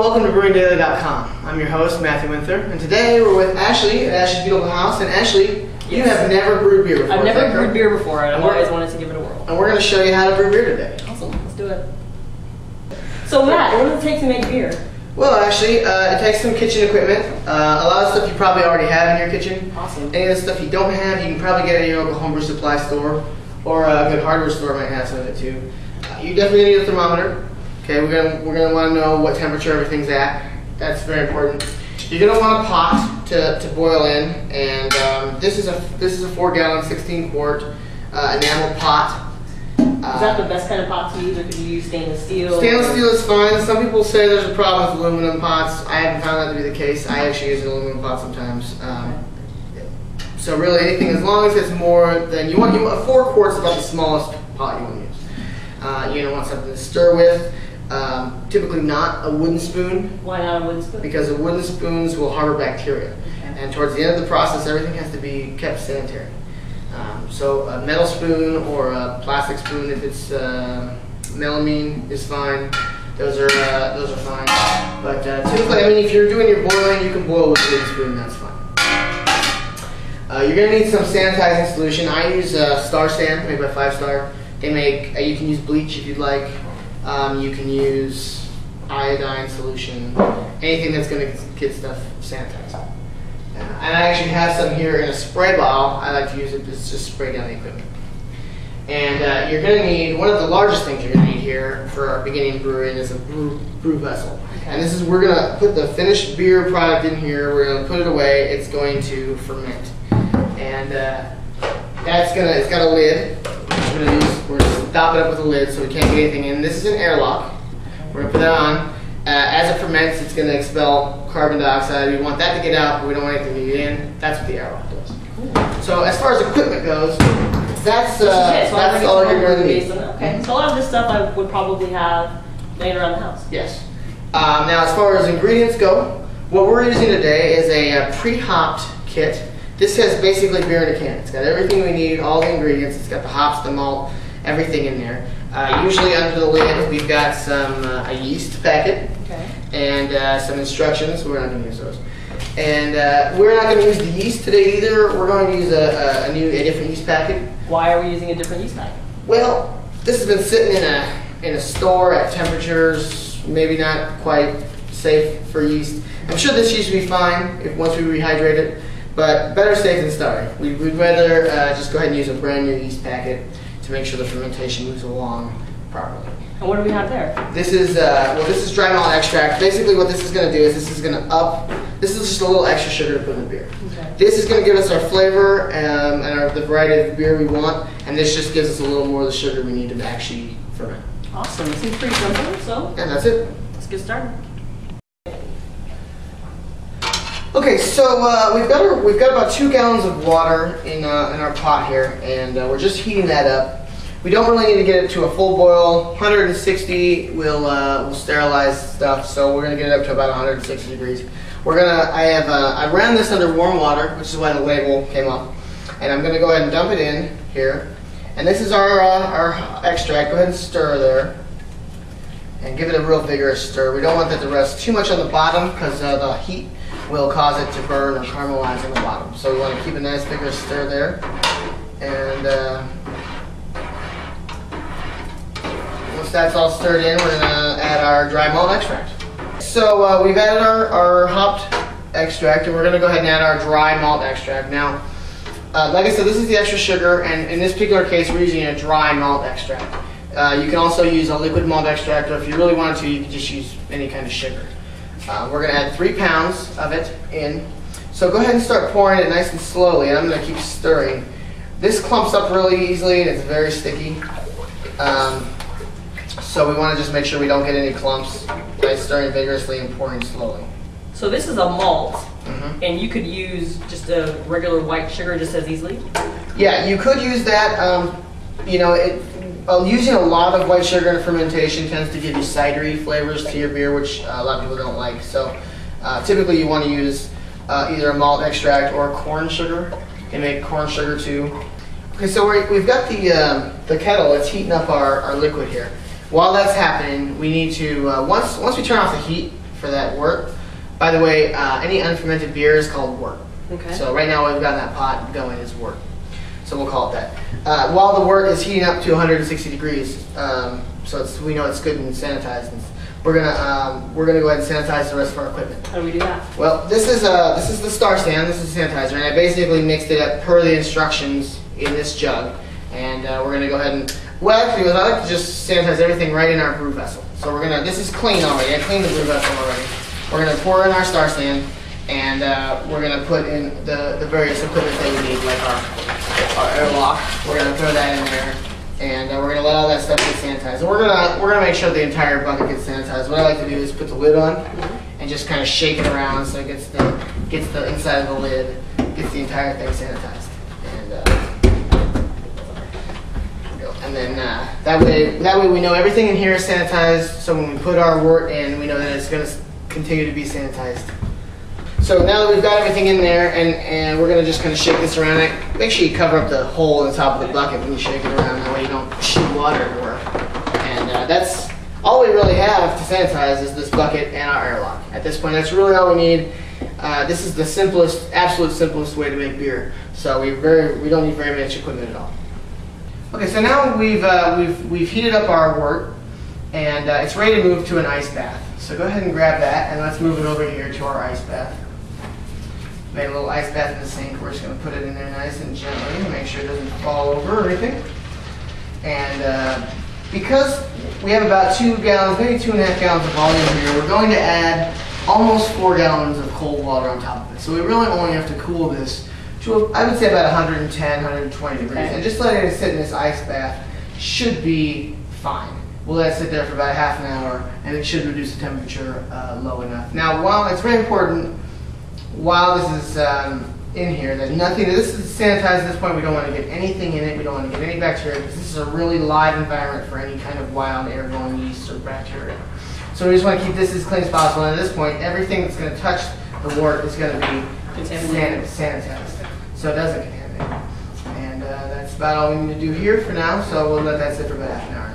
welcome to BrewingDaily.com. I'm your host, Matthew Winther, and today we're with Ashley at Ashley's Beautiful House. And Ashley, you have never brewed beer before. I've never brewed beer before, and I've always wanted to give it a whir. And we're going to show you how to brew beer today. Awesome, let's do it. So Matt, what does it take to make beer? Well, Ashley, it takes some kitchen equipment. A lot of stuff you probably already have in your kitchen. Awesome. Any of the stuff you don't have, you can probably get at your local homebrew supply store, or a good hardware store might have some of it too. You definitely need a thermometer. Okay, we're gonna want to know what temperature everything's at. That's very important. You're gonna want a pot to boil in, and this is a 4-gallon, 16-quart enamel pot. Is that the best kind of pot to use, or could you use stainless steel? Stainless steel is fine. Some people say there's a problem with aluminum pots. I haven't found that to be the case. I actually use an aluminum pot sometimes. So really, anything as long as it's more than you want 4 quarts is about the smallest pot you want to use. You're gonna want something to stir with. Typically not a wooden spoon. Why not a wooden spoon? Because the wooden spoons will harbor bacteria. Okay. And towards the end of the process, everything has to be kept sanitary. So a metal spoon or a plastic spoon, if it's melamine, is fine. Those are fine. But typically, I mean, if you're doing your boiling, you can boil with a wooden spoon. That's fine. You're gonna need some sanitizing solution. I use Star San, made by 5 Star. They make. You can use bleach if you'd like. You can use iodine solution, anything that's going to get stuff sanitized. And I actually have some here in a spray bottle. I like to use it to just spray down the equipment. And you're going to need, one of the largest things you're going to need here for our beginning brewing is a brew vessel. Okay. And this is, we're going to put the finished beer product in here, we're going to put it away, it's going to ferment. And it's got a lid. We're going to stop it up with a lid so we can't get anything in. This is an airlock. We're going to put that on. As it ferments, it's going to expel carbon dioxide. We want that to get out, but we don't want anything to get in. That's what the airlock does. Cool. So as far as equipment goes, that's all you're going to need. Okay. So a lot of this stuff I would probably have laying around the house. Yes. Now as far as ingredients go, what we're using today is a pre-hopped kit. This has basically beer in a can. It's got everything we need, all the ingredients. It's got the hops, the malt, everything in there. Usually under the lid, we've got some a yeast packet, okay, and some instructions. We're not going to use those. And we're not going to use the yeast today either. We're going to use a different yeast packet. Why are we using a different yeast packet? Well, this has been sitting in a store at temperatures maybe not quite safe for yeast. I'm sure this yeast will be fine once we rehydrate it. But better safe than sorry. We'd rather just go ahead and use a brand new yeast packet to make sure the fermentation moves along properly. And what do we have there? This is this is dry malt extract. Basically, what this is going to do is this is just a little extra sugar to put in the beer. Okay. This is going to give us our flavor and the variety of beer we want, and this just gives us a little more of the sugar we need to actually ferment. Awesome. It seems pretty simple. So. And that's it. Let's get started. Okay, so we've got about 2 gallons of water in our pot here, and we're just heating that up. We don't really need to get it to a full boil. 160 will sterilize stuff, so we're gonna get it up to about 160 degrees. I ran this under warm water, which is why the label came up, and I'm gonna go ahead and dump it in here. And this is our extract. Go ahead and stir there, and give it a real vigorous stir. We don't want that to rest too much on the bottom because the heat will cause it to burn or caramelize on the bottom. So we want to keep a nice vigorous stir there. And once that's all stirred in, we're going to add our dry malt extract. So we've added our hopped extract, and we're going to go ahead and add our dry malt extract. Now, like I said, this is the extra sugar, and in this particular case, we're using a dry malt extract. You can also use a liquid malt extract, or if you really wanted to, you can just use any kind of sugar. We're going to add 3 pounds of it in. So go ahead and start pouring it nice and slowly, and I'm going to keep stirring. This clumps up really easily, and it's very sticky. So we want to just make sure we don't get any clumps by stirring vigorously and pouring slowly. So this is a malt, and you could use just a regular white sugar just as easily? Yeah, you could use that. You know, using a lot of white sugar in fermentation tends to give you cidery flavors to your beer, which a lot of people don't like. So typically you want to use either a malt extract or corn sugar. You can make corn sugar too. Okay, so we've got the kettle. It's heating up our liquid here. While that's happening, we need to, once we turn off the heat for that wort. By the way, any unfermented beer is called wort. Okay. So right now we've got that pot going as wort. So we'll call it that. While the wort is heating up to 160 degrees, so we know it's good and sanitized, and we're gonna go ahead and sanitize the rest of our equipment. How do we do that? Well, this is the star stand. This is the sanitizer, and I basically mixed it up per the instructions in this jug. And we're gonna go ahead and what I like to do is I like to just sanitize everything right in our brew vessel. So this is clean already. I cleaned the brew vessel already. We're gonna pour in our star stand, and we're gonna put in the various equipment that we need, like our airlock. We're gonna throw that in there, and we're gonna let all that stuff get sanitized. And we're gonna make sure the entire bucket gets sanitized. What I like to do is put the lid on and just kind of shake it around so it gets the inside of the lid, gets the entire thing sanitized. And then that way we know everything in here is sanitized. So when we put our wort in, we know that it's going to continue to be sanitized. So now that we've got everything in there, and we're going to just kind of shake this around. Make sure you cover up the hole in the top of the bucket when you shake it around. That way you don't shoot water everywhere. And that's all we really have to sanitize is this bucket and our airlock. At this point, that's really all we need. This is the simplest, absolute simplest way to make beer. So we don't need very much equipment at all. Okay, so now we've heated up our wort, and it's ready to move to an ice bath. So go ahead and grab that, and let's move it over here to our ice bath. Made a little ice bath in the sink. We're just going to put it in there nice and gently, make sure it doesn't fall over or anything. And because we have about 2 gallons, maybe 2.5 gallons of volume here, we're going to add almost 4 gallons of cold water on top of it. So we really only have to cool this to, I would say, about 110, 120 degrees. Okay. And just letting it sit in this ice bath should be fine. We'll let it sit there for about half an hour, and it should reduce the temperature low enough. Now, while it's very important, while this is in here, that this is sanitized at this point. We don't want to get anything in it. We don't want to get any bacteria, because this is a really live environment for any kind of wild airborne yeast or bacteria. So we just want to keep this as clean as possible. And at this point, everything that's going to touch the wort is going to be sanitized, so it doesn't contaminate. And that's about all we need to do here for now. So we'll let that sit for about half an hour.